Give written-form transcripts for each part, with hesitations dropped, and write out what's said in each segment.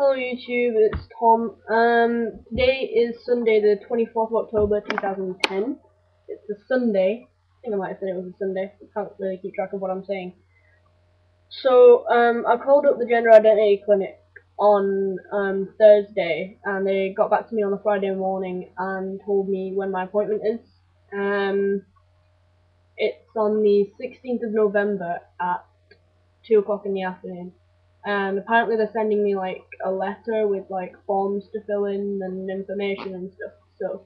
Hello YouTube, it's Tom. Today is Sunday the 24th of October 2010. It's a Sunday. I think I might have said it was a Sunday. I can't really keep track of what I'm saying. So, I called up the gender identity clinic on Thursday, and they got back to me on the Friday morning and told me when my appointment is. It's on the 16th of November at 2 o'clock in the afternoon. And apparently they're sending me like a letter with like forms to fill in and information and stuff. So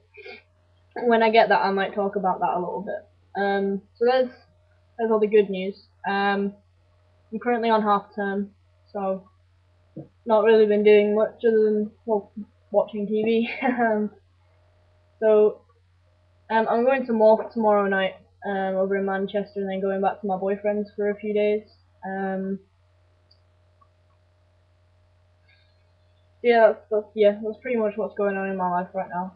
when I get that, I might talk about that a little bit. So there's all the good news. I'm currently on half term, so not really been doing much other than watching TV. So I'm going to Morph tomorrow night over in Manchester, and then going back to my boyfriend's for a few days. Yeah, that's pretty much what's going on in my life right now.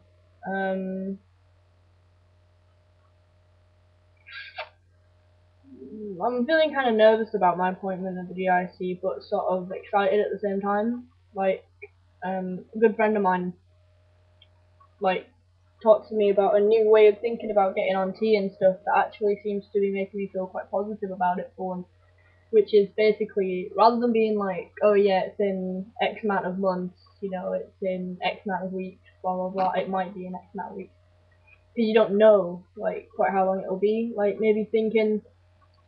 I'm feeling kind of nervous about my appointment at the GIC, but sort of excited at the same time. Like, a good friend of mine, like, talked to me about a new way of thinking about getting on T and stuff that actually seems to be making me feel quite positive about it for once. Which is basically, rather than being like, oh yeah, it's in X amount of months, you know, it's in X amount of weeks, blah blah blah, it might be in X amount of weeks. Because you don't know, like, quite how long it'll be. Like, maybe thinking,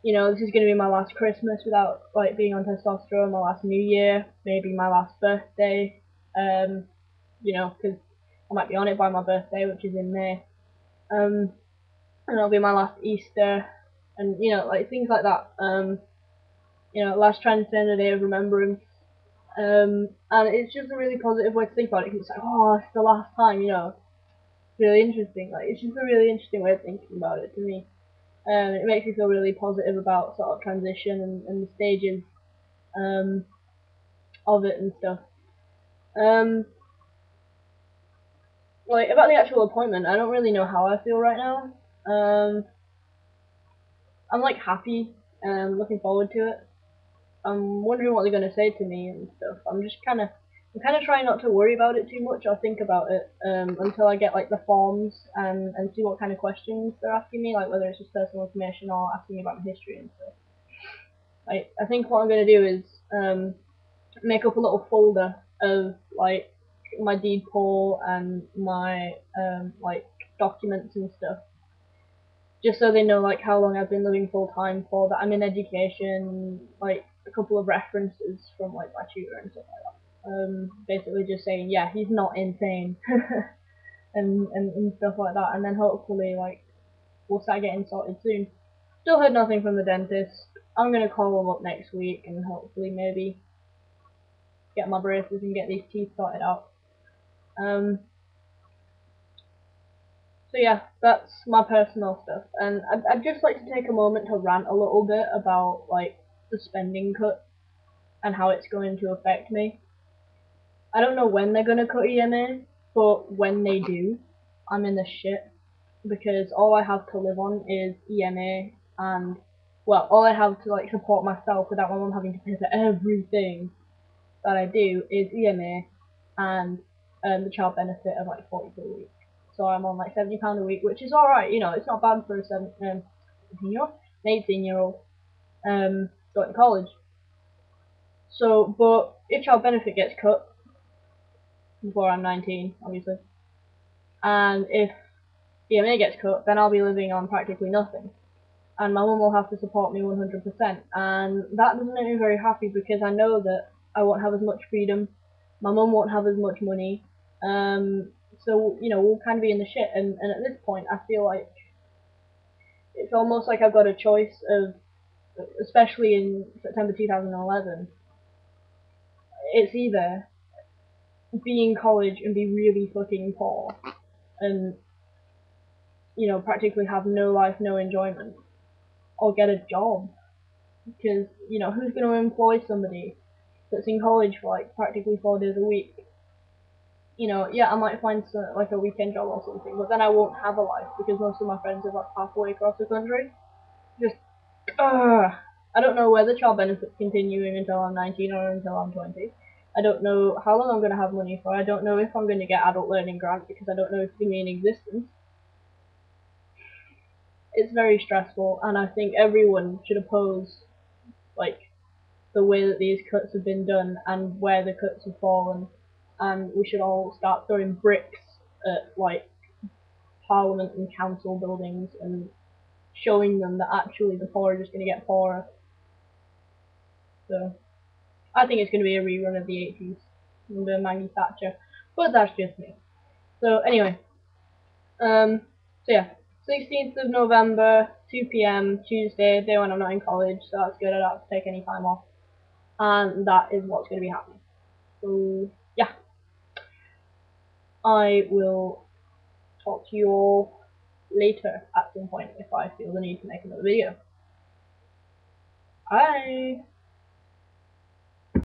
you know, this is going to be my last Christmas without, like, being on testosterone, my last New Year, maybe my last birthday, you know, because I might be on it by my birthday, which is in May, and it'll be my last Easter, and, you know, like, things like that, you know, last Transgender Day of Remembrance, and it's just a really positive way to think about it, because it's like, oh, it's the last time, you know. It's really interesting, like, it's just a really interesting way of thinking about it to me. It makes me feel really positive about sort of transition and the stages of it and stuff. Like, about the actual appointment, I don't really know how I feel right now. I'm like happy and looking forward to it. I'm wondering what they're gonna say to me and stuff. I'm kind of trying not to worry about it too much or think about it until I get like the forms and see what kind of questions they're asking me, like whether it's just personal information or asking me about my history and stuff. I think what I'm gonna do is make up a little folder of like my deed poll and my like documents and stuff, just so they know like how long I've been living full time for, that I'm in education, like a couple of references from like my tutor and stuff like that. Basically just saying, yeah, he's not insane, and stuff like that, and then hopefully like we'll start getting sorted soon. Still heard nothing from the dentist. I'm gonna call them up next week and hopefully maybe get my braces and get these teeth sorted out. So yeah, that's my personal stuff, and I'd just like to take a moment to rant a little bit about like the spending cut and how it's going to affect me. I don't know when they're gonna cut EMA, but when they do, I'm in the shit, because all I have to live on is EMA, and well, all I have to like support myself without my mum having to pay for everything that I do is EMA and the child benefit of like 40 per week. So I'm on like £70 a week, which is alright, you know, it's not bad for a 17-year-old, an 18-year-old going to college. So, but if child benefit gets cut before I'm 19, obviously, and if EMA gets cut, then I'll be living on practically nothing. And my mum will have to support me 100%. And that doesn't make me very happy, because I know that I won't have as much freedom, my mum won't have as much money, so, you know, we'll kind of be in the shit, and at this point I feel like it's almost like I've got a choice of, especially in September 2011, it's either be in college and be really fucking poor, and, you know, practically have no life, no enjoyment, or get a job, because, you know, who's going to employ somebody that's in college for like practically 4 days a week? You know, yeah, I might find some, like a weekend job or something, but then I won't have a life, because most of my friends are like halfway across the country. Just, I don't know whether child benefits continuing until I'm 19 or until I'm 20. I don't know how long I'm going to have money for. I don't know if I'm going to get adult learning grant because I don't know if it's going to be in existence. It's very stressful, and I think everyone should oppose like the way that these cuts have been done and where the cuts have fallen, and we should all start throwing bricks at like parliament and council buildings and showing them that actually the poor are just going to get poorer. So I think it's going to be a rerun of the 80s under Maggie Thatcher, but that's just me. So anyway, so yeah, 16th of November, 2 p.m. Tuesday, day when I'm not in college, so that's good. I don't have to take any time off, and that is what's going to be happening. So yeah, I will talk to you all later at some point if I feel the need to make another video. Bye!